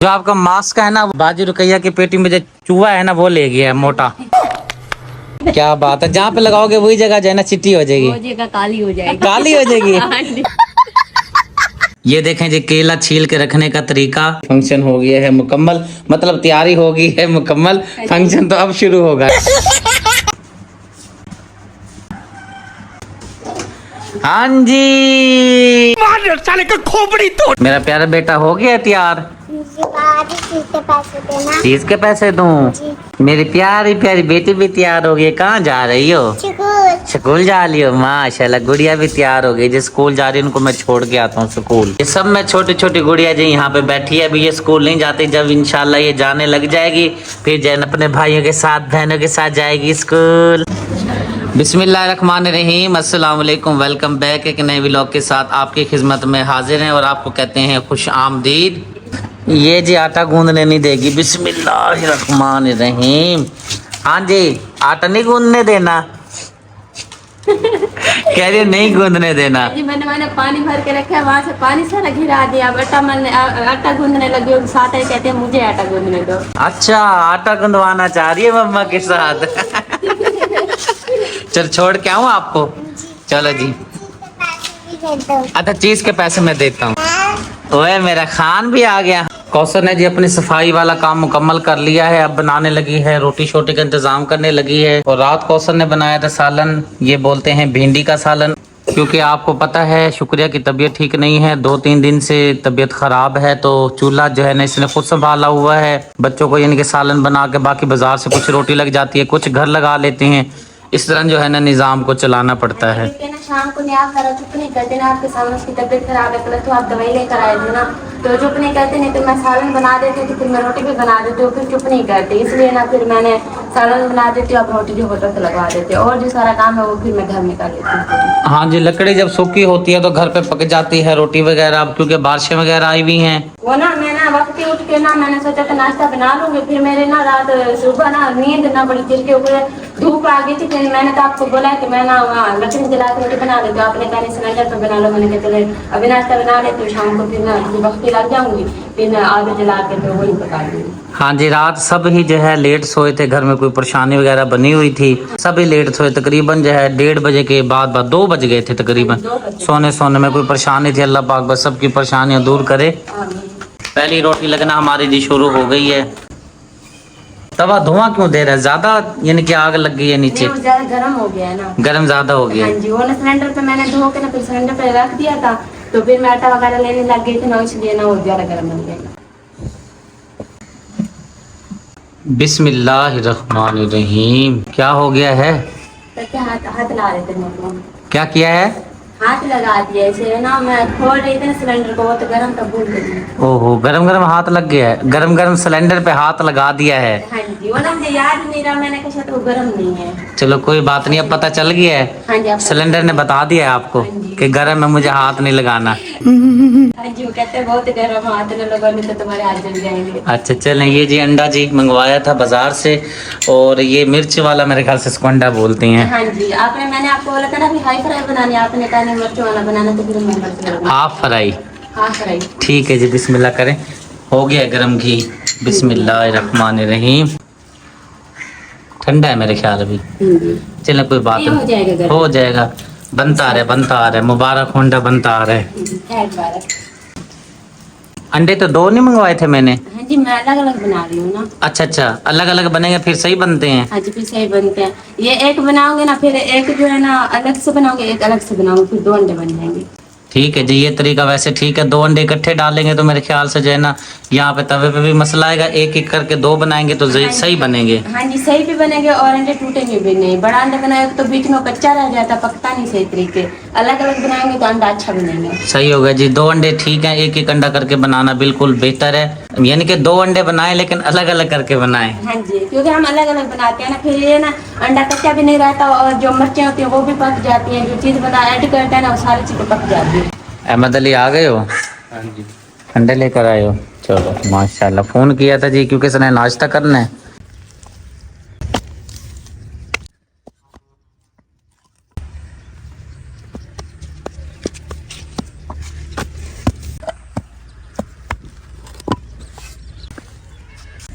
जो आपका मास्क है ना, बाजू रुकैया की पेटी में जो चूहा है ना वो ले गया है मोटा। क्या बात है, जहाँ पे लगाओगे वही जगह जो है ना चिट्टी हो जाएगी, वो जगह काली हो जाएगी। काली हो जाएगी। ये देखें जी, केला छील के रखने का तरीका। फंक्शन हो गया है मुकम्मल, मतलब तैयारी हो गई है मुकम्मल, फंक्शन तो अब शुरू होगा। हाँ जी, साले का खोपड़ी तोड़। मेरा प्यारा बेटा हो गया तैयार। चीज के पैसे दूं? मेरी प्यारी प्यारी बेटी भी तैयार हो गई। कहाँ जा रही हो? स्कूल जा रही हो? माशाल्लाह, गुड़िया भी तैयार हो गई। जो स्कूल जा रही है उनको मैं छोड़ के आता हूँ स्कूल। ये सब में छोटी छोटी गुड़िया जी यहाँ पे बैठी है। अभी ये स्कूल नहीं जाती, जब इंशाल्लाह ये जाने लग जाएगी फिर जैन अपने भाइयों के साथ बहनों के साथ जाएगी स्कूल। बिस्मिल्लाहिर्रहमानिर्रहीम, अस्सलाम वालेकुम। वेलकम बैक एक नए व्लॉग के साथ आपकी खिदमत में हाजिर हैं और आपको कहते हैं खुश आमदीद। ये जी आटा गूंदने नहीं देगी। बिस्मिल्लाहिर्रहमानिर्रहीम। हाँ जी, आटा नहीं गूंदने देना। कह रही नहीं गूंदने देना जी। मैंने पानी भर के रखा है, वहाँ से पानी सारा गिरा दिया। अब आटा गूंदने लगी हो, साथ ही कहते हैं मुझे आटा गूंदने दो। अच्छा, आटा गूंदवाना चाह रही है मम्मा के साथ। चल छोड़ के आऊँ आपको? चलो जी। अच्छा, चीज के पैसे मैं देता हूँ। ओए मेरा खान भी आ गया। कौसर ने जी अपनी सफाई वाला काम मुकम्मल कर लिया है। अब बनाने लगी है, रोटी शोटी का इंतजाम करने लगी है। और रात कौसर ने बनाया था सालन, ये बोलते हैं भिंडी का सालन। क्योंकि आपको पता है शुक्रिया की तबीयत ठीक नहीं है, 2-3 दिन से तबीयत खराब है, तो चूल्हा जो है ना इसने खुद संभाला हुआ है। बच्चों को यानी कि सालन बना के, बाकी बाजार से कुछ रोटी लग जाती है, कुछ घर लगा लेते हैं। इस तरह जो है ना निज़ाम को चलाना पड़ता है। शाम को नहीं आप जरा चुप नहीं करते ना, आपके सामने उसकी तबीयत खराब है, तो आप दवाई लेकर आए थे ना, तो चुप नहीं करते। नहीं तो मैं सालन बना देती थी, फिर मैं रोटी भी बना देती हूँ, फिर चुप नहीं करते। इसलिए ना फिर मैंने सालन बना देती हूँ, आप रोटी जो होटल से लगवा देते हो, और जो सारा काम है वो फिर मैं घर में कर लेती हूँ। हाँ जी, लकड़ी जब सूखी होती है तो घर पे पक जाती है रोटी वगैरह। अब क्योंकि बारिशें वगैरह आई हुई हैं, वो ना मैं ना वक्त उठ के ना मैंने सोचा था नाश्ता बना लूंगी, फिर मेरे ना रात सुबह ना नींद ना बड़ी देर के ऊपर धूप आ गई थी। फिर मैंने तो आपको बोला कि मैं ना वहाँ लकड़ी जला के रोटी बना देती हूँ, आपने कहा सिलेंडर पर बना लो। मैंने कहा चले अभी नाश्ता बना लेती हूँ, शाम को फिर ना वक्त लग जाऊंगी, फिर मैं आगे जला के तो वही पका लूंगी। हाँ जी, रात सब ही जो है लेट सोए थे। घर में कोई परेशानी वगैरह बनी हुई थी, सभी लेट सोए। तकरीबन जो है 1:30 बजे के बाद 2 बज गए थे तकरीबन सोने में। कोई परेशानी थी, अल्लाह पाक बस सबकी परेशानियां दूर करे। पहली रोटी लगना हमारी जी शुरू हो गई है। तवा धुआं क्यों दे रहा है? ज्यादा यानी कि आग लग गई है नीचे? ज्यादा गर्म हो गया है ना, गर्म ज्यादा हो गया। हाँ जी, वो ना सिलेंडर पे मैंने धो के ना फिर सिलेंडर पे रख दिया था, तो फिर मैं आटा वगैरह लेने लग गई थी ना, इसलिए ना वो ज्यादा गर्म हो गया। बिस्मिल्लाहिर्रहमानिर्रहीम। क्या हो गया है? हाथ ला रहे थे मम्मा। क्या किया है? हाथ लगा दिया इसे ना, मैं खोल रही थी ना सिलेंडर को, वो तो गर्म था, भूल गई। ओहो, गरम गरम हाथ लग गया है। गरम गरम सिलेंडर पे हाथ लगा दिया है। हाँ जी, वो ना मुझे याद नहीं रहा, मैंने कहा शायद वो गर्म नहीं है। चलो कोई बात नहीं, अब पता चल गया है। हाँ जी, सिलेंडर ने बता दिया है आपको कि गर्म है, मुझे हाथ नहीं लगाना। हाँ जी, वो कहते हैं बहुत गर्म, हाथ न लगाने तो तुम्हारे हाथ जल जाएंगे। अच्छा चलें, ये जी अंडा जी मंगवाया था बाजार से, और ये मिर्च वाला मेरे ख्याल से इसको अंडा बोलते हैं। हाँ जी, मैंने आपको बोला था ना हाई फ्राई बनानी, आपने कहा नहीं मिर्च वाला बनाना, तो फिर मैं मिर्च वाला। Half fry? Half fry. ठीक है जी, बिस्मिल्लाह करें। हो गया गरम घी। बिस्मिल्लाहिर्रहमानिर्रहीम। ठंडा है मेरे ख्याल अभी। चलो कोई बात नहीं, हो जाएगा। बनता आ रहा है। मुबारक होंडा बनता आ रहा है। अंडे तो 2 नहीं मंगवाए थे मैंने? हाँ जी, मैं अलग अलग बना रही हूँ ना। अच्छा, अलग अलग बनेंगे फिर सही बनते हैं? हाँ जी, फिर सही बनते हैं। ये एक बनाओगे ना, फिर एक जो है ना अलग से बनाओगे, एक अलग से बनाओगे, फिर 2 अंडे बन जाएंगे। ठीक है जी, ये तरीका वैसे ठीक है। 2 अंडे इकट्ठे डालेंगे तो मेरे ख्याल से जो है ना यहाँ पे तवे पे भी मसला आएगा। एक एक करके 2 बनाएंगे तो सही बनेंगे। हाँ जी, सही भी बनेंगे और अंडे टूटेंगे भी नहीं। बड़ा अंडा बनाएगा तो बीच में कच्चा रह जाता, पकता नहीं सही तरीके। अलग अलग बनाएंगे तो अंडा अच्छा बनेगा। सही होगा जी, 2 अंडे ठीक है, एक एक अंडा करके बनाना बिल्कुल बेहतर है। यानी कि 2 अंडे बनाए लेकिन अलग अलग करके बनाए। हाँ जी, क्योंकि हम अलग अलग बनाते हैं ना, फिर ये ना अंडा कच्चा भी नहीं रहता, और जो मिर्चें होती हैं वो भी पक जाती हैं। जो चीज़ बना ऐड करते हैं ना, वो सारी चीज़ें पक जाती है। अहमद अली आ गए हो? हाँ जी, अंडे लेकर आए हो? चलो माशाल्लाह। फ़ोन किया था जी क्योंकि इसने नाश्ता करना है।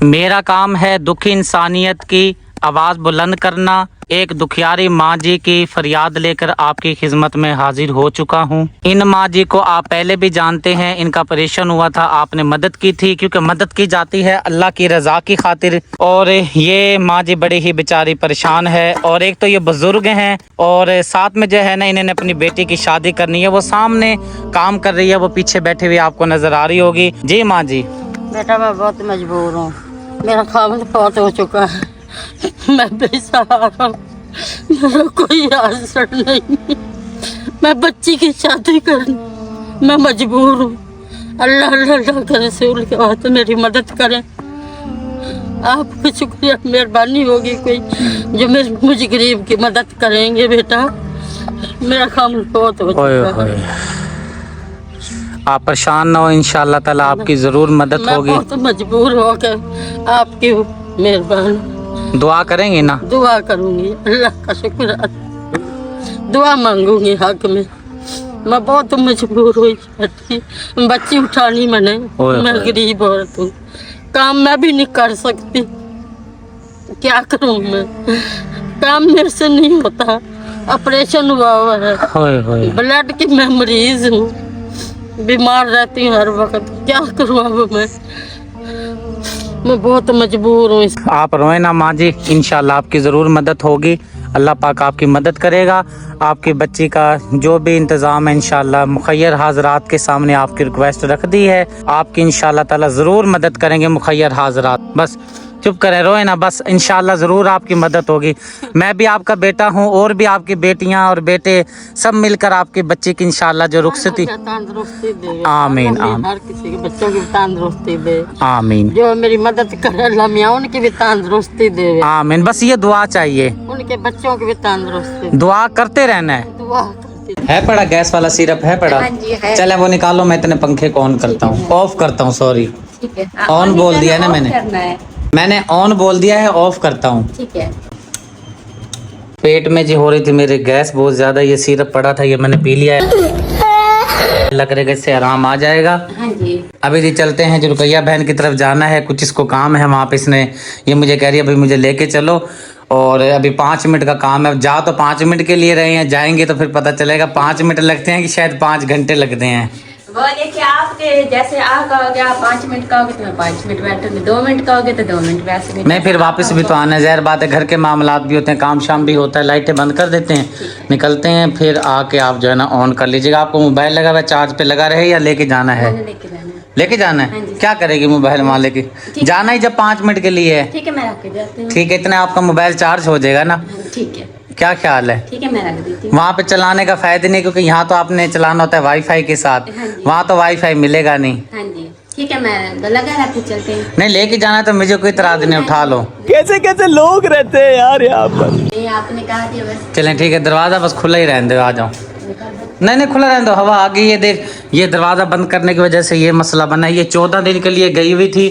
मेरा काम है दुखी इंसानियत की आवाज़ बुलंद करना। एक दुखियारी माँ जी की फरियाद लेकर आपकी खिदमत में हाजिर हो चुका हूँ। इन माँ जी को आप पहले भी जानते हैं, इनका ऑपरेशन हुआ था, आपने मदद की थी, क्योंकि मदद की जाती है अल्लाह की रज़ा की खातिर। और ये माँ जी बड़ी ही बेचारी परेशान है, और एक तो ये बुजुर्ग हैं, और साथ में जो है ना इन्होंने अपनी बेटी की शादी करनी है। वो सामने काम कर रही है, वो पीछे बैठी हुई आपको नजर आ रही होगी। जी माँ जी। बेटा मैं बहुत मजबूर हूँ, मेरा खामन फौत हो चुका है, मैं बेसहारा हूँ, मेरा कोई आसर नहीं, मैं बच्ची की शादी कर, मैं मजबूर हूँ। अल्लाह अल्लाह अल्लाह के रसूल के वास्ते मेरी मदद करें। आपका शुक्रिया, मेहरबानी होगी कोई जो मुझे गरीब की मदद करेंगे। बेटा मेरा खामन फौत हो चुका है। आप परेशान ना हो, इंशाअल्लाह ताला आपकी ज़रूर मदद होगी। मैं बहुत मजबूर हो कर आपकी मेहरबानी। दुआ करेंगे ना? दुआ करूंगी, अल्लाह का शुक्र, दुआ मांगूंगी हक में। मैं बहुत मजबूर हुई, बच्ची उठानी मैंने, मैं गरीब औरत हूँ, काम मैं भी नहीं कर सकती, क्या करूँ मैं, काम मेरे से नहीं होता, ऑपरेशन हुआ है, ब्लड की मैं मरीज हूँ, बीमार रहती हूँ हर वक्त, क्या करूँ अब मैं बहुत मजबूर हूँ। आप रोए ना माँ जी, इंशाल्लाह आपकी ज़रूर मदद होगी, अल्लाह पाक आपकी मदद करेगा। आपकी बच्ची का जो भी इंतज़ाम है इंशाल्लाह मुखय्यर हाज़रात के सामने आपकी रिक्वेस्ट रख दी है, आपकी इंशाल्लाह ताला ज़रूर मदद करेंगे मुखय्यर हाज़रात। बस चुप करें, रोए ना, बस इंशाल्लाह ज़रूर आपकी मदद होगी। मैं भी आपका बेटा हूँ, और भी आपकी बेटियाँ और बेटे सब मिलकर आपकी बच्ची की इंशाल्लाह जो रुखसती, आमीन आमीन, हर किसी के बच्चों की तंदुरुस्ती दे, आमीन, जो मेरी मदद करे अल्लाह मियां उनकी भी तंदुरुस्ती दे, आमीन। बस ये दुआ चाहिए, उनके बच्चों की भी तंदुरुस्ती, दुआ करते रहना है। दुआ है पड़ा गैस वाला सिरप है पड़ा? हाँ जी, है। चले वो निकालो, मैं इतने पंखे को ऑन करता हूँ, ऑफ करता हूँ, सॉरी ठीक है, ऑन बोल दिया ना मैंने, मैंने ऑन बोल दिया है, ऑफ करता हूँ। ठीक है। पेट में जी हो रही थी मेरे गैस बहुत ज्यादा, ये सिरप पड़ा था, ये मैंने पी लिया है, लग रहा है इससे आराम आ जाएगा। हाँ जी। अभी जी चलते हैं, जो रुकैया बहन की तरफ जाना है, कुछ इसको काम है वहाँ पे, इसने ये मुझे कह रही है भाई मुझे लेके चलो, और अभी 5 मिनट का काम है। जा तो 5 मिनट के लिए रहे हैं, जाएंगे तो फिर पता चलेगा 5 मिनट लगते हैं कि शायद 5 घंटे लगते हैं। वो देखिए आपके जैसे आप कहोगे आप 5 मिनट कहोगे तो मैं 5 मिनट बैठूंगी, 2 मिनट कहोगे तो 2 मिनट, वैसे भी मैं फिर वापस भी तो आना, ज़ाहिर बात है, घर के मामलात भी होते हैं, काम शाम भी होता है, लाइटें बंद कर देते हैं, निकलते हैं, फिर आके आप जो है ना ऑन कर लीजिएगा। आपको मोबाइल लगा हुआ चार्ज पे लगा रहे या लेके जाना है? लेके जाना है। क्या करेगी मोबाइल वहाँ लेके जाना ही जब 5 मिनट के लिए है? ठीक है, मैं रख के जाती हूँ। ठीक है, इतना आपका मोबाइल चार्ज हो जाएगा ना? ठीक है, क्या ख्याल है? ठीक है, मैं रख देती हूँ। वहाँ पे चलाने का फायदा नहीं, क्योंकि यहाँ तो आपने चलाना होता है वाईफाई के साथ, वहाँ तो वाईफाई मिलेगा नहीं। हाँ जी, ठीक है, मैं लगा रखते चलते हैं। नहीं लेके जाना तो मुझे कोई इतराज नहीं, उठा लो। कैसे कैसे लोग रहते हैं यार यहाँ पर। नहीं आपने कहा दिया बस। चलें ठीक है, दरवाज़ा बस खुला ही रहने दो, आ जाओ। नहीं नहीं खुला रहने दो, हवा आ गई है। देख ये दरवाज़ा बंद करने की वजह से ये मसला बना है। ये 14 दिन के लिए गई हुई थी,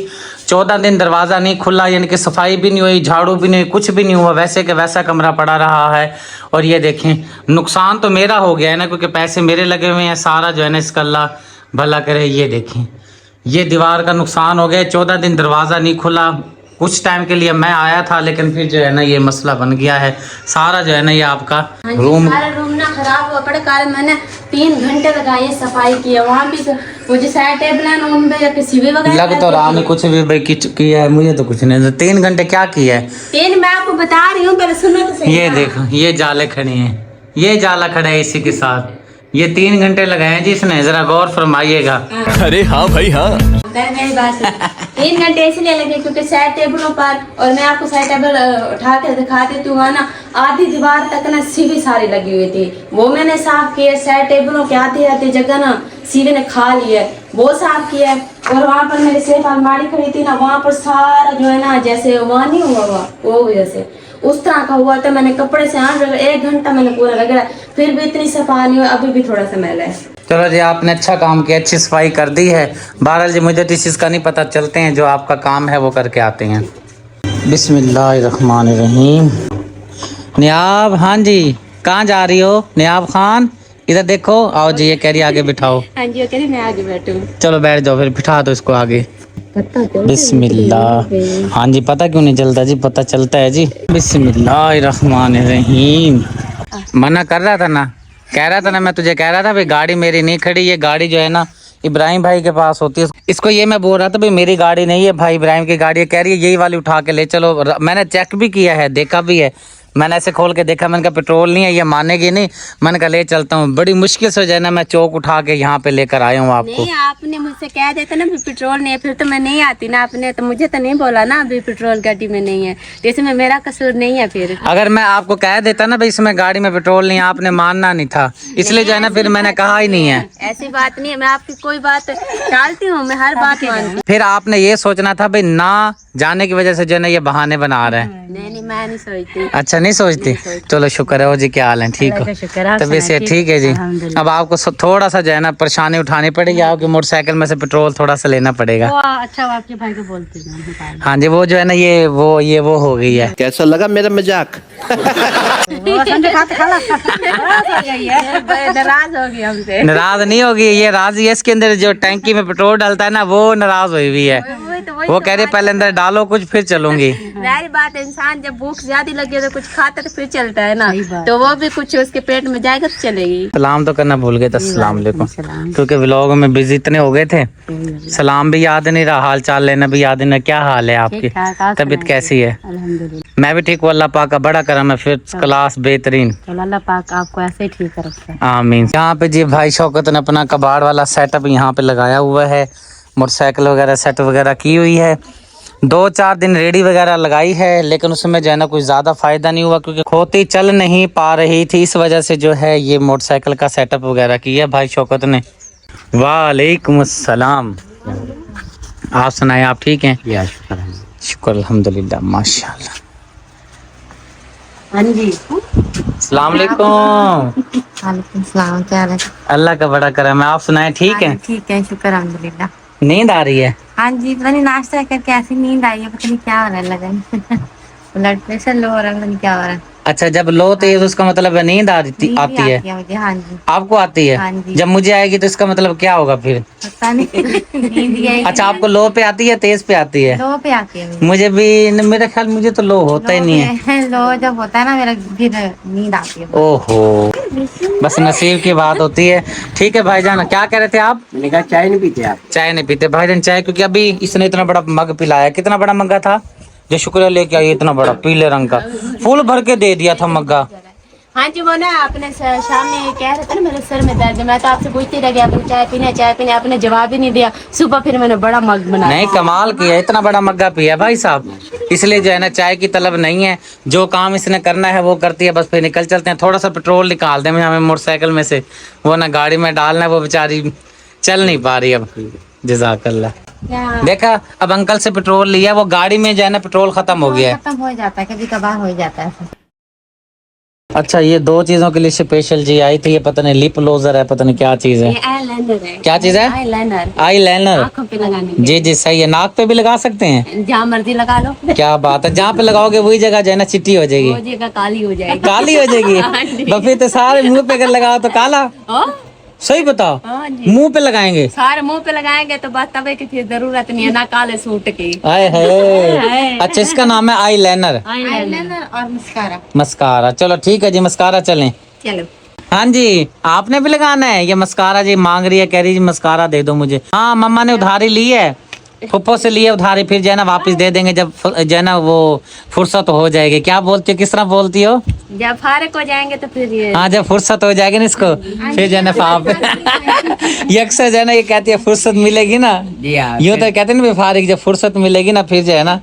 14 दिन दरवाज़ा नहीं खुला, यानी कि सफाई भी नहीं हुई, झाड़ू भी नहीं हुई, कुछ भी नहीं हुआ, वैसे के वैसा कमरा पड़ा रहा है। और ये देखें नुकसान तो मेरा हो गया है ना, क्योंकि पैसे मेरे लगे हुए हैं, सारा जो है ना इसका अल्लाह भला करे। ये देखें ये दीवार का नुकसान हो गया, 14 दिन दरवाज़ा नहीं खुला। कुछ टाइम के लिए मैं आया था, लेकिन फिर जो है ना ये मसला बन गया है। सारा जो है ना ये आपका रूम, सारा रूम ना खराब हुआ पड़ा, कारण मैंने 3 घंटे लगाए सफाई की है। वहाँ भी तो वो जो साइड टेबल है ना उनपे जाके सीवे वगैरह लग तो रहा नहीं कुछ भी भाई किया है, मुझे तो कुछ नहीं। 3 घंटे क्या किया है? 3 मैं आपको बता रही हूँ, पहले सुनो तो सही। ये देखो ये जाले खड़े हैं, ये जाला खड़ा है इसी के साथ, ये 3 घंटे लगाए हैं जी इसने, जरा गौर फरमाइएगा। अरे हाँ भाई हाँ, मेरी बात है। 3 घंटे इसलिए लगे क्योंकि साइड टेबलों पर, और मैं आपको साइड टेबल उठा के दिखा देती हूँ ना, आधी दीवार तक ना सीवी सारी लगी हुई थी, वो मैंने साफ किया। साइड टेबलों के आधी आधी जगह ना सीवे ने खा लिया, वो साफ किया। और वहाँ पर मेरी सेफ अलमारी खड़ी थी ना, वहाँ पर सारा जो है ना जैसे वहाँ नहीं हुआ वो जैसे उस तरह का हुआ था। मैंने कपड़े से 1 घंटा मैंने पूरा रगड़ा, फिर भी इतनी सफाई नहीं हुई, अभी भी थोड़ा सा मैला है। चलो जी आपने अच्छा काम किया, अच्छी सफाई कर दी है। बहरहाल जी मुझे तो इस चीज़ का नहीं पता, चलते हैं, जो आपका काम है वो करके आते हैं। बिस्मिल्लाहिर्रहमानिर्रहीम। नियाब, हाँ जी कहाँ जा रही हो? नियाब खान इधर देखो, आओ जी, ये कह रही आगे बिठाओ। हाँ जी, वो कह रही मैं आगे बैठूँ। चलो बैठ जाओ, फिर बिठा दो इसको आगे। बिस्मिल्लाह। हाँ जी, पता क्यों नहीं चलता जी, पता चलता है जी। बिस्मिल्लाहिर्रहमानिर्रहीम। मना कर रहा था ना, कह रहा था ना, मैं तुझे कह रहा था भाई गाड़ी मेरी नहीं खड़ी, ये गाड़ी जो है ना इब्राहिम भाई के पास होती है। इसको ये मैं बोल रहा था भाई मेरी गाड़ी नहीं है, भाई इब्राहिम की गाड़ी है। कह रही है यही वाली उठा के ले चलो। मैंने चेक भी किया है, देखा भी है, मैंने ऐसे खोल के देखा, मैंने कहा पेट्रोल नहीं है, ये मानेगी नहीं। मैंने कहा ले चलता हूँ। बड़ी मुश्किल से जो है ना मैं चौक उठा के यहाँ पे लेकर आया हूँ आपको। नहीं, आपने मुझसे कह देता ना पेट्रोल नहीं है, फिर तो मैं नहीं आती ना। आपने तो मुझे तो नहीं बोला ना अभी पेट्रोल गाड़ी में नहीं है, तो इसमें मेरा कसूर नहीं है। फिर अगर मैं आपको कह देता ना भाई इसमें गाड़ी में पेट्रोल नहीं है, आपने मानना नहीं था, इसलिए जो है ना फिर मैंने कहा ही नहीं है। ऐसी बात नहीं है, मैं आपकी कोई बात टालती हूँ, मैं हर बात मानती हूँ। फिर आपने ये सोचना था भाई ना जाने की वजह से जो है ना ये बहाने बना रहे हैं। नहीं, मैं नहीं सोचती। अच्छा, नहीं सोचती। चलो शुक्र है। वो जी क्या हाल है, ठीक हो? तबीयत से ठीक है जी। अब आपको थोड़ा सा जो है ना परेशानी उठानी पड़ेगी, आपकी मोटरसाइकिल में से पेट्रोल थोड़ा सा लेना पड़ेगा। अच्छा, आपके भाई को बोलते हैं। हाँ जी, वो जो है ना ये वो हो गई है। कैसा लगा मेरा मजाक? नाराज हो गई हमसे। नाराज नहीं होगी, ये राज है इसके अंदर जो टैंकी में पेट्रोल डालता है ना, वो नाराज हुई हुई है। वो कह रही पहले अंदर डालो कुछ फिर चलूंगी। मेरी बात, इंसान जब भूख ज्यादा लगे तो कुछ खाता तो फिर चलता है ना, तो वो भी कुछ उसके पेट में जाएगा तो चलेगी। सलाम तो करना भूल गए थे। अस्सलाम वालेकुम। क्योंकि व्लॉग में बिजी इतने हो गए थे, सलाम भी याद नहीं रहा, हाल चाल लेना भी याद नहीं। क्या हाल है आपकी, तबीयत कैसी है? मैं भी ठीक हूँ, अल्लाह पाक का बड़ा करम है, फिर क्लास बेहतरीन। अल्लाह पाक आपको ऐसे ही ठीक रखे। आमीन। यहाँ पे जी भाई शौकत ने अपना कबाड़ वाला सेटअप यहाँ पे लगाया हुआ है, मोटरसाइकिल वगैरह सेट वगैरह की हुई है। 2-4 दिन रेडी वगैरह लगाई है, लेकिन उसमें जो है ना कुछ ज़्यादा फ़ायदा नहीं हुआ, क्योंकि खोती चल नहीं पा रही थी। इस वजह से जो है ये मोटरसाइकिल का सेटअप वगैरह किया भाई शौकत ने। वालेकुम अस्सलाम। आप सुनाए, आप ठीक हैं? शुक्र अल्हम्दुलिल्लाह, माशाल्लाह। हाँ जी। अस्सलाम वालेकुम। वालेकुम सलाम, क्या हाल है? अल्लाह का बड़ा करम है, आप सुनाए, ठीक है? ठीक है, शुक्र अल्हम्दुलिल्लाह। नींद आ रही है? हाँ जी, पता नहीं नाश्ता करके ऐसी नींद आई है, पता नहीं क्या हो रहा है लगन। ब्लड प्रेशर लो हो रहा है, पता नहीं क्या हो रहा है। अच्छा, जब लो तो ये तो उसका मतलब है नींद नींद भी आती है मुझे। हाँ जी। आपको आती है? हाँ जी। जब मुझे आएगी तो इसका मतलब क्या होगा फिर? पता नहीं। नींद ही आएगी। अच्छा, आपको लो पे आती है, तेज पे आती है? लो पे आती है मुझे। मुझे भी मेरा ख्याल, मुझे तो लो होता ही नहीं है। लो जब होता है ना मेरा, फिर नींद आती है। ओहो, बस नसीब की बात होती है। ठीक है भाईजान, क्या कह रहे थे आप? मैंने कहा चाय नहीं पीते आप? चाय नहीं पीते भाईजान? चाय क्योंकि अभी इसने इतना बड़ा मग पिलाया। कितना बड़ा मग्गा था जो शुक्रिया लेके आई, इतना बड़ा पीले रंग का फूल भर के दे दिया था मग्गा। हाँ जी, वो ना अपने सामने कह रहे थे ना मेरे सर में दर्द है, मैं तो आपसे पूछती रह गया आपने चाय पीने, आपने जवाब ही नहीं दिया। सुबह फिर मैंने बड़ा मग बनाया। नहीं, कमाल किया, इतना बड़ा मग्गा पिया भाई साहब। इसलिए जो है ना चाय की तलब नहीं है, जो काम इसने करना है वो करती है, बस फिर निकल चलते हैं। थोड़ा सा पेट्रोल निकाल दें हमें मोटरसाइकिल में से, वो ना गाड़ी में डालना है, वो बेचारी चल नहीं पा रही अब। जज़ाकल्लाह। देखा, अब अंकल से पेट्रोल लिया, वो गाड़ी में जो है ना पेट्रोल खत्म हो गया है। खत्म हो जाता है, कभी कभार हो जाता है। अच्छा, ये 2 चीजों के लिए स्पेशल जी आई थी, ये पता नहीं लिप लोजर है, पता नहीं क्या चीज है। ये आईलाइनर है। क्या चीज है? आईलाइनर। Eye liner. आँखों पे लगाने के। जी जी सही है, नाक पे भी लगा सकते हैं? जहाँ मर्जी लगा लो। क्या बात है, जहाँ पे लगाओगे वही जगह जो है ना चिट्टी हो जाएगी, वो जगह काली हो जाएगी। काली हो जाएगी। तो फिर तो सारे मुंह पे अगर लगाओ तो काला। सही बताओ, हाँ जी। मुंह पे लगाएंगे? सारे मुंह पे लगाएंगे तो बस तबे की फिर जरूरत नहीं है ना काले सूट की। आए है। अच्छा, इसका नाम है आई लाइनर, आईलाइनर और मस्कारा। मस्कारा। चलो ठीक है जी, मस्कारा चलें। चलो। हाँ जी, आपने भी लगाना है ये मस्कारा? जी मांग रही है, कह रही जी मस्कारा दे दो मुझे। हाँ, मम्मा ने उधारी ली है, फुप्पो से लिए उधारी, फिर जो है ना वापस दे देंगे जब जो है ना वो फुर्सत हो जाएगी। क्या बोलती हो, किस तरह बोलती हो? जब फारिग हो जाएंगे तो फिर ये। हाँ, जब फुर्सत हो जाएगी ना इसको, फिर जो है ना फाप। ये अक्सर जो है ना ये कहती है फुर्सत मिलेगी ना, यूँ तो कहते हैं ना फारिग, जब फुर्सत मिलेगी ना फिर जो है ना।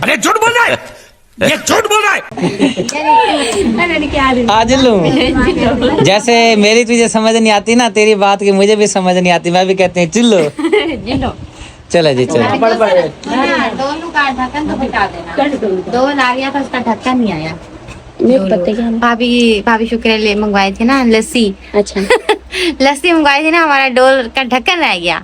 अरे झूठ बोल रहा है, ये झूठ बोल रहा है। आज लूं, जैसे मेरी तुझे समझ नहीं आती ना, तेरी बात की मुझे भी समझ नहीं आती, मैं भी कहती हूँ चिल्लो। चलो जी चलो। डोलू का ढक्कन तो हटा देना। डोल आ गया था, उसका ढक्कन नहीं आया। भाभी शुक्रिया ले मंगवाए थे ना लस्सी। अच्छा। लस्सी मंगवाई थी ना, हमारा डोल का ढक्कन रह गया।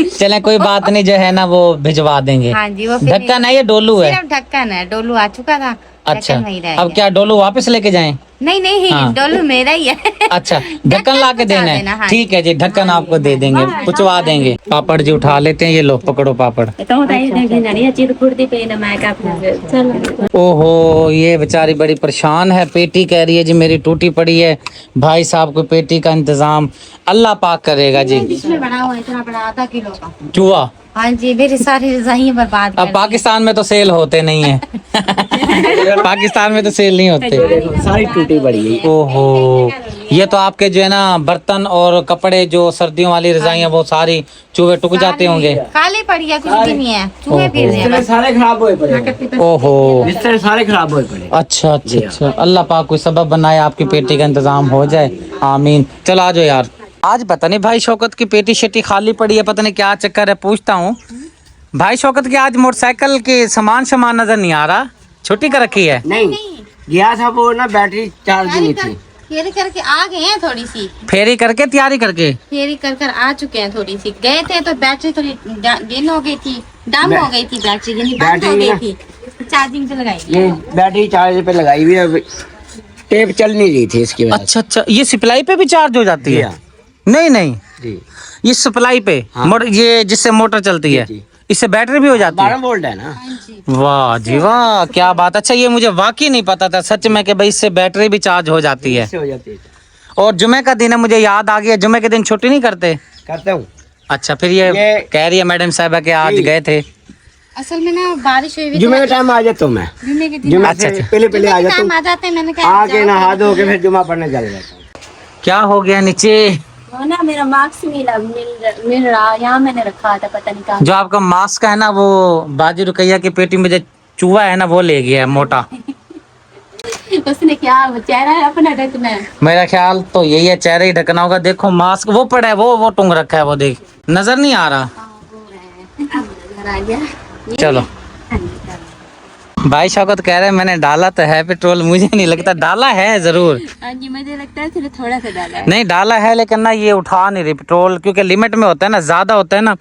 चले कोई बात नहीं, जो है ना वो भिजवा देंगे। हाँ जी, वो ढक्कन है ये डोलू है? सिर्फ ढक्कन है, डोलू आ चुका था। अच्छा, ढक्कन वहीं रह अब गया। क्या डोलू वापस लेके जाएं? नहीं नहीं हाँ। डोलू मेरा ही है। अच्छा ढक्कन ला के देना है, हाँ। ठीक है जी, ढक्कन आपको दे देंगे, पुचवा देंगे। पापड़ जी उठा लेते हैं, ये लो पकड़ो पापड़। ओहो ये बेचारी बड़ी परेशान है, पेटी कह रही है जी मेरी टूटी पड़ी है। भाई साहब को पेटी का इंतजाम अल्लाह पाक करेगा जी। इसमें बना हुआ है इतना बड़ा आधा किलो का। चूहा हाँ जी मेरी सारी रजाइयाँ बर्बाद कर अब पाकिस्तान में तो सेल होते नहीं है। पाकिस्तान में तो सेल नहीं होते। सारी टूटी पड़ी है। ओहो ये तो आपके जो है ना बर्तन और कपड़े जो सर्दियों वाली रजाइयाँ वो सारी चूहे टुक जाते होंगे। काली पड़ी है, कुछ भी नहीं है, चूहे पी रहे हैं बिस्तर सारे खराब हुए पड़े। ओहो बिस्तर सारे खराब हुए पड़े। अच्छा अच्छा अच्छा, अल्लाह पाक कोई सबब बनाए आपकी पेटी का इंतजाम हो जाए, आमीन। चलो आ जाओ यार। आज पता नहीं भाई शौकत की पेटी शेटी खाली पड़ी है, पता नहीं क्या चक्कर है, पूछता हूँ। भाई शौकत की आज मोटरसाइकिल के सामान नजर नहीं आ रहा, छुट्टी कर रखी है। नहीं गया था वो ना, बैटरी चार्ज नहीं थी। फेरी करके आ गए हैं, थोड़ी सी फेरी करके तैयारी करके फेरी कर आ चुके हैं। थोड़ी सी गए थे तो बैटरी थोड़ी गिन हो गई थी, डाउन हो गई थी बैटरी, यानी बंद हो गई थी, चार्जिंग पे लगाई। ये बैटरी चार्ज पे लगाई हुई है, टेप चल नहीं रही थी इसकी वजह अच्छा अच्छा, ये सप्लाई पे भी चार्ज हो जाती से। है? नहीं नहीं जी ये सप्लाई पे हाँ। ये जिससे मोटर चलती है, जी। इससे बैटरी भी हो जाती है? 12 वोल्ट है ना। वाह जी वाह, क्या बात। अच्छा ये मुझे वाकई नहीं पता था सच में कि भाई इससे बैटरी भी चार्ज हो जाती है। इससे हो जाती है। और जुमे का दिन है, मुझे याद आ गया, जुमे के दिन छुट्टी नहीं करते? करता हूँ। अच्छा फिर ये कह रही है मैडम साहबा के आज जी। गए थे। असल में ना बारिश हुई हुई जुमे के टाइम आ जाता हूँ मैं। जुम्मे के दिन जुमे अच्छा, से अच्छा। पहले पहले आ जाता टाइम हूँ, आ जाते हैं। मैंने कहा आके नहा धो के फिर जुमा पढ़ने चले जाता हूँ। क्या हो गया नीचे? वो ना मेरा मार्क्स मिल रहा, यहाँ मैंने रखा था, पता नहीं कहाँ। जो आपका मास्क है ना, वो बाजी रुकैया की पेटी में जो चूहा है ना वो ले गया है मोटा। उसने क्या चेहरा है अपना ढकना है। मेरा ख्याल तो यही है, चेहरे ही ढकना होगा। देखो मास्क वो पड़ा है, वो टूंग रखा है, वो देख नजर नहीं आ रहा। घर आ गया। चलो भाई शौकत कह रहे हैं मैंने डाला तो है पेट्रोल, मुझे नहीं लगता डाला है जरूर। हाँ जी मुझे लगता है सिर्फ थोड़ा सा डाला है। नहीं डाला है लेकिन ना ये उठा नहीं रही पेट्रोल, क्योंकि लिमिट में होता है ना, ज्यादा होता है ना,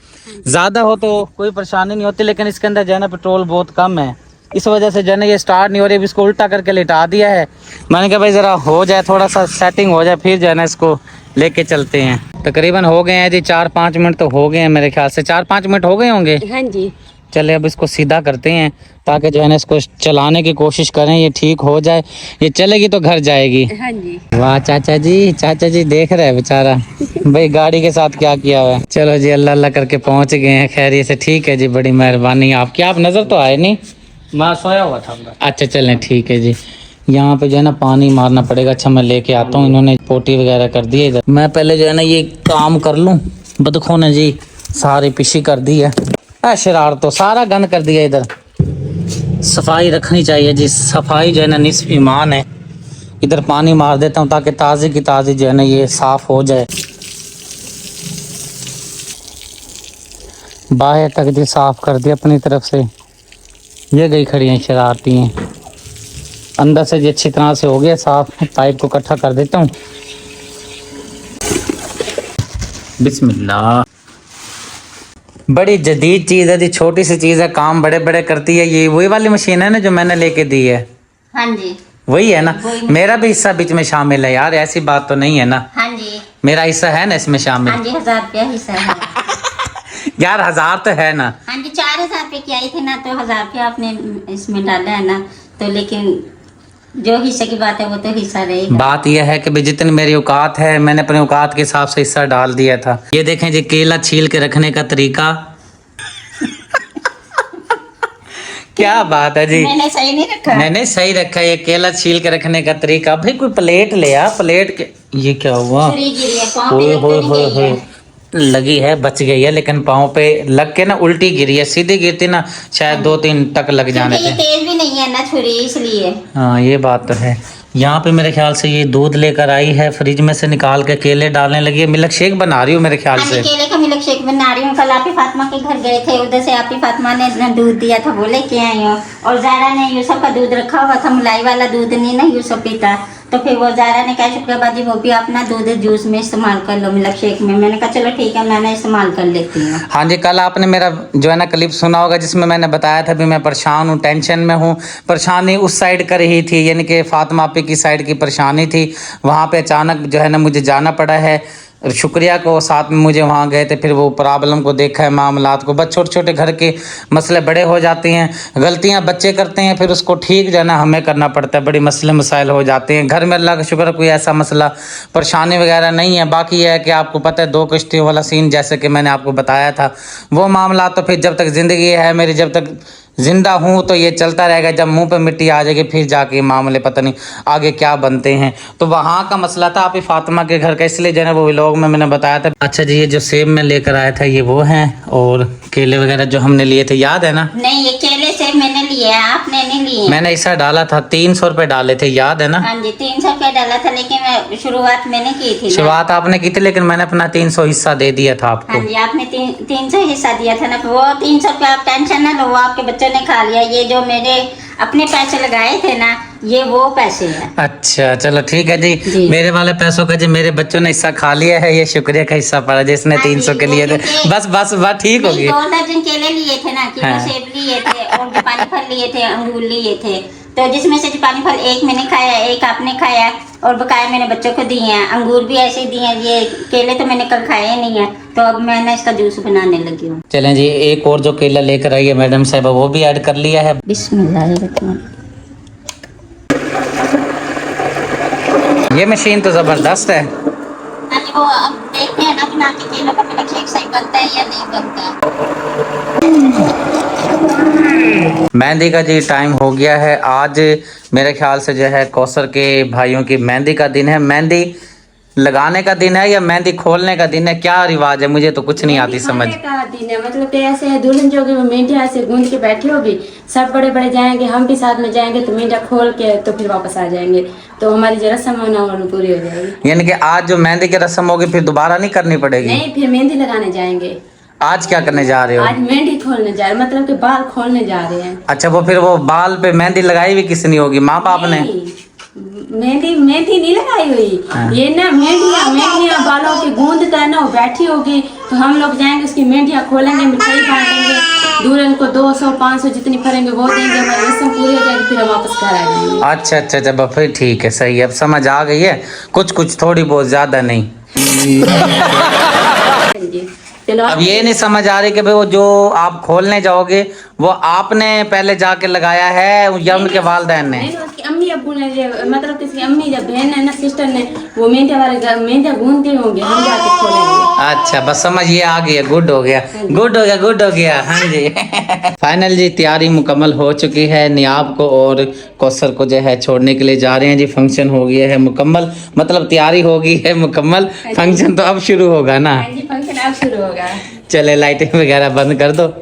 ज्यादा हो तो कोई परेशानी नहीं होती, लेकिन इसके अंदर जो है ना पेट्रोल बहुत कम है, इस वजह से जो है ना ये स्टार्ट नहीं हो रही। इसको उल्टा करके लिटा दिया है। मैंने कहा भाई जरा हो जाए, थोड़ा सा सेटिंग हो जाए, फिर जो है ना इसको लेके चलते हैं। तकरीबन हो गए हैं जी 4-5 मिनट तो हो गए हैं मेरे ख्याल से, 4-5 मिनट हो गए होंगे। हाँ जी चले अब इसको सीधा करते हैं ताकि जो है ना इसको चलाने की कोशिश करें, ये ठीक हो जाए। ये चलेगी तो घर जाएगी। हाँ जी। वाह चाचा जी देख रहे हैं बेचारा भाई गाड़ी के साथ क्या किया हुआ है। चलो जी अल्लाह अल्लाह करके पहुंच गए हैं खैरियत से, ठीक है जी, बड़ी मेहरबानी आपकी। आप नजर तो आए नहीं, मैं सोया हुआ था। अच्छा चलें ठीक है जी। यहाँ पे जो है ना पानी मारना पड़ेगा। अच्छा मैं लेके आता हूँ, इन्होंने पोटी वगैरह कर दी है इधर। मैं पहले जो है ना ये काम कर लूँ। बतखों ने जी सारी पिशी कर दी है, शरार तो सारा गंद कर दिया इधर। सफाई रखनी चाहिए जी, सफाई जो है ना निस्फ ईमान है। इधर पानी मार देता हूँ ताकि ताज़ी की ताज़ी जो है ना ये साफ हो जाए। बाहर तक भी साफ कर दिया अपनी तरफ से। ये गई खड़ी हैं शरारती हैं। अंदर से जी अच्छी तरह से हो गया साफ। पाइप को इकट्ठा कर देता हूँ। बिस्मिल्लाह। बड़ी जदीद चीज़ है जी, छोटी सी चीज़ है, काम बड़े बड़े करती है। ये वही वाली मशीन है ना जो मैंने लेके दी है? हाँ जी वही है ना? मेरा भी हिस्सा बीच में शामिल है यार, ऐसी बात तो नहीं है ना? हाँ जी मेरा हिस्सा है ना इसमें शामिल? हाँ जी 1000 रुपया हिस्सा है। यार 1000 तो है ना? हाँ जी 4000 रुपये की आई थी ना, तो 1000 रुपया आपने इसमें डाला है ना, तो लेकिन जो हिस्से की बात है वो तो हिस्सा रहेगा। बात यह है कि भाई जितनी मेरी औकात है मैंने अपने औकात के हिसाब से हिस्सा डाल दिया था। ये देखें जी केला छील के रखने का तरीका। क्या बात है जी, मैंने सही नहीं रखा। मैंने सही रखा। ये केला छील के रखने का तरीका। भाई कोई प्लेट ले आ, प्लेट के। ये क्या हुआ? छुरी गिरी है, पाँव पे ओए लग होए तो होए नहीं गई है। होए। लगी है, बच गई है, लेकिन पाँव पे लग के ना उल्टी गिरी है। सीधी गिरती ना शायद 2-3 टक लग जाने क्योंकि ये थे। तेज भी नहीं है ना छुरी, इसलिए। हाँ ये बात तो है। यहाँ पे मेरे ख्याल से ये दूध लेकर आई है, फ्रिज में से निकाल के केले डालने लगी है। मिल्क शेक बना रही हूँ मेरे ख्याल हाँ से। जी केले का मिल्क शेक बना रही हूँ। कल आपी फातिमा के घर गए थे, उधर से आपी फातिमा ने ना दूध दिया था, वो लेके आई हूँ। और ज़ारा ने यूसुफ का दूध रखा हुआ था, मलाई वाला दूध नहीं ना यूसुफ पीता, तो फिर वो ज़ारा ने कहा शुक्रबाजी वो भी अपना दूध जूस में इस्तेमाल कर लो, मिल्क शेक में। मैंने कहा चलो ठीक है, मैंने इस्तेमाल कर लेती हूँ। हाँ जी, कल आपने मेरा जो है ना क्लिप सुना होगा जिसमें मैंने बताया था भी मैं परेशान हूँ, टेंशन में हूँ। परेशानी उस साइड कर ही थी, यानी कि फातिमा आपी की साइड की परेशानी थी। वहाँ पे अचानक जो है ना मुझे जाना पड़ा है। शुक्रिया को साथ में मुझे वहाँ गए थे, फिर वो प्रॉब्लम को देखा है, मामलात को। बस छोटे छोटे घर के मसले बड़े हो जाते हैं, गलतियाँ बच्चे करते हैं, फिर उसको ठीक जो है ना हमें करना पड़ता है। बड़ी मसले मसाइल हो जाते हैं घर में। अल्लाह का शुक्र कोई ऐसा मसला परेशानी वगैरह नहीं है। बाकी यह है कि आपको पता है 2 किश्तियों वाला सीन जैसे कि मैंने आपको बताया था, वो मामला तो फिर जब तक ज़िंदगी है मेरी, जब तक जिंदा हूँ तो ये चलता रहेगा। जब मुंह पे मिट्टी आ जाएगी फिर जाके मामले पता नहीं आगे क्या बनते हैं। तो वहाँ का मसला था आपकी फातिमा के घर का, इसलिए जो है वो व्लॉग में मैंने बताया था। अच्छा जी, ये जो सेब मैं लेकर आया था ये वो हैं, और केले वगैरह जो हमने लिए थे याद है ना? नहीं, ये केले सेब मैंने लिए हैं, आपने नहीं लिए। मैंने ऐसा डाला था 300 रुपये डाले थे, याद है ना? हाँ जी, 300 रुपये डाला था, लेकिन मैं शुरुआत मैंने की थी। शुरुआत आपने की थी, लेकिन मैंने अपना 300 हिस्सा दे दिया था आपको। हाँ जी, आपने 300 हिस्सा दिया था ना। वो 300 रुपये आप टेंशन ना लो, वो आपके बच्चों ने खा लिया। ये जो मेरे अपने पैसे लगाए थे ना, ये वो पैसे हैं। अच्छा चलो ठीक है जी, जी। मेरे वाले पैसों का जी मेरे बच्चों ने हिस्सा खा लिया है, ये शुक्रिया का हिस्सा पड़ा जिसने हाँ जी, 300 के लिए थे। बस बस बात ठीक होगी। 2 दर्जन केले लिए थे ना, किलो हाँ। सेब लिए थे, और जो पानी फल लिए थे, अंगूर लिए थे। तो जिसमें से जो पानी फल एक मैंने खाया, एक आपने खाया, और बकाया मैंने बच्चों को दिए हैं। अंगूर भी ऐसे ही दिए हैं। ये केले तो मैंने कल खाए ही नहीं है, तो अब मैंने इसका जूस बनाने लगी हूँ। चलें जी, एक और जो केला लेकर आई है मैडम साहब वो भी ऐड कर लिया है। बिस्मिल्लाह। ये मशीन तो जबरदस्त है। वो अब देखते हैं ना बना के केलों का मिल्क शेक सही बनता है या नहीं बनता। मेहंदी का जी टाइम हो गया है। आज मेरे ख्याल से जो है कौसर के भाइयों की मेहंदी का दिन है। मेहंदी लगाने का दिन है या मेहंदी खोलने का दिन है, क्या रिवाज है? मुझे तो कुछ नहीं आती समझ। खाने का दिन है, मतलब कि ऐसे है दुल्हन जो होगी वो मेंढिया ऐसे गूंद के बैठी होगी, सब बड़े बड़े जाएंगे, हम भी साथ में जाएंगे, तो मेंढिया खोल के तो फिर वापस आ जाएंगे, तो हमारी जो रस्म है ना वो पूरी हो जाएगी। यानी कि आज जो मेहंदी की रस्म होगी फिर दोबारा नहीं करनी पड़ेगी? नहीं, फिर मेहंदी लगाने जाएंगे। आज क्या करने जा रहे हो? आज मेहंदी खोलने जा रहे, मतलब कि बाल खोलने जा रहे हैं। अच्छा, वो फिर वो बाल पे मेहंदी लगाई हुई किसने होगी, माँ बाप ने? मेहंदी नहीं लगाई हुई। ये ना मेहंदियाँ बालों की गूंद कर ना वो बैठी होगी, तो हम लोग जाएंगे उसकी मेहंदियाँ खोलेंगे, मिठाई बांटेंगे, दूल्हन को 200-500 जितनी फरेंगे वो देंगे, हमारी रस्म पूरी हो जाएगी, फिर हम वापस घर आ जाएंगे। अच्छा अच्छा अच्छा, फिर ठीक है, सही है, अब समझ आ गई है। कुछ थोड़ी बहुत, ज्यादा नहीं। चलो अब ये नहीं समझ आ रही कि भाई वो जो आप खोलने जाओगे वो आपने पहले जाके लगाया है या उनके वालिदैन ने? नहीं, उसकी अम्मी अब्बू ने मतलब किसी अम्मी जब बहन है ना, सिस्टर ने वो मेहंदिया गूंदते होंगे, हम जाके खोलेंगे। अच्छा, बस समझ ये आ गया, गुड हो गया, गुड हो गया, गुड हो गया। हाँ जी। फाइनल जी तैयारी मुकम्मल हो चुकी है। नियाब को और कौसर को जो है छोड़ने के लिए जा रहे हैं जी। फंक्शन हो गया है मुकम्मल, मतलब तैयारी हो गई है मुकम्मल, फंक्शन तो अब शुरू होगा ना? फंक्शन अब शुरू होगा। चले लाइटिंग वगैरह बंद कर दो।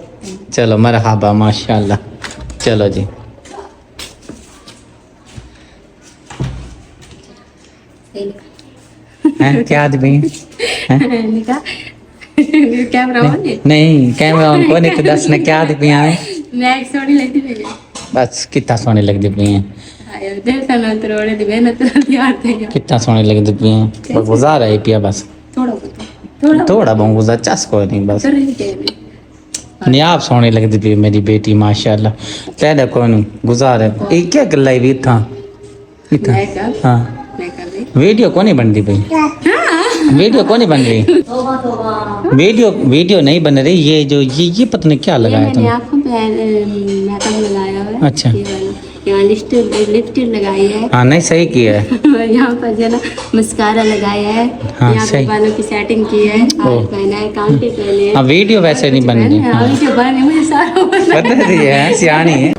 चलो मरहबा, माशाल्लाह। चलो जी। हैं क्या आदमी हैं? कैमरा ऑन है? नहीं कैमरा ऑन को नहीं, तो दस ने क्या आदमी आए? मैं एक सोनी लगती है बस कितना सोने लगती पई हैं, देखा ना तोड़े दी मेहनत यार थे कितना सोने लगती पई हैं। बस गुजार है पिया, बस थोड़ा बहुत गुजार, चस कोई नहीं, बस नहीं आप सोने लगती पई मेरी बेटी माशाल्लाह। तेरे को नहीं गुजार है। ये क्या गल्ला है भी था इतना? हाँ वीडियो को नहीं बन रही भाई, वीडियो को नहीं बन रही, वीडियो नहीं बन रही। ये जो ये पता नहीं क्या लगाया तुमने? आँखों पे मेकअप लगाया हुआ है। अच्छा, यहाँ लिपस्टिक लगाई है। हाँ नहीं सही किया है। यहाँ पर जो ना मस्कारा लगाया है। हाँ, यहाँ सही। पे बालों की सेटिंग की है, हार पहना है, कान के पहने हैं। हाँ वीडियो वैसे नहीं बन रही। हाँ। वीडियो बने मुझे सारा बता दी है, सियानी है।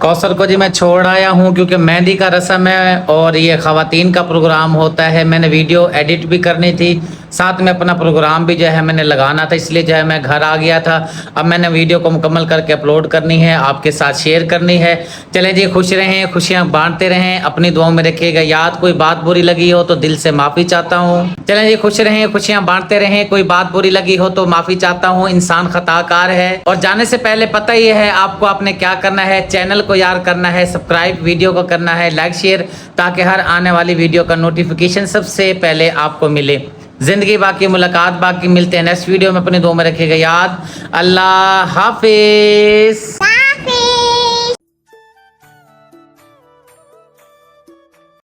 कौसर को जी मैं छोड़ आया हूँ क्योंकि मेहंदी का रस्म है और ये ख़वातीन का प्रोग्राम होता है। मैंने वीडियो एडिट भी करनी थी, साथ में अपना प्रोग्राम भी जो है मैंने लगाना था, इसलिए जो है मैं घर आ गया था। अब मैंने वीडियो को मुकम्मल करके अपलोड करनी है, आपके साथ शेयर करनी है। चलें जी, खुश रहें, खुशियाँ बांटते रहें, अपनी दुआओं में रखिएगा याद। कोई बात बुरी लगी हो तो दिल से माफ़ी चाहता हूँ। चलें जी, खुश रहें, खुशियाँ बांटते रहें। कोई बात बुरी लगी हो तो माफ़ी चाहता हूँ, इंसान खताकार है। और जाने से पहले पता ही है आपको आपने क्या करना है, चैनल को यार करना है सब्सक्राइब, वीडियो को करना है लाइक शेयर, ताकि हर आने वाली वीडियो का नोटिफिकेशन सबसे पहले आपको मिले। जिंदगी बाकी, मुलाकात बाकी, मिलते हैं नेक्स्ट वीडियो में। अपनी दुआ में रखिएगा याद। अल्लाह हाफिज।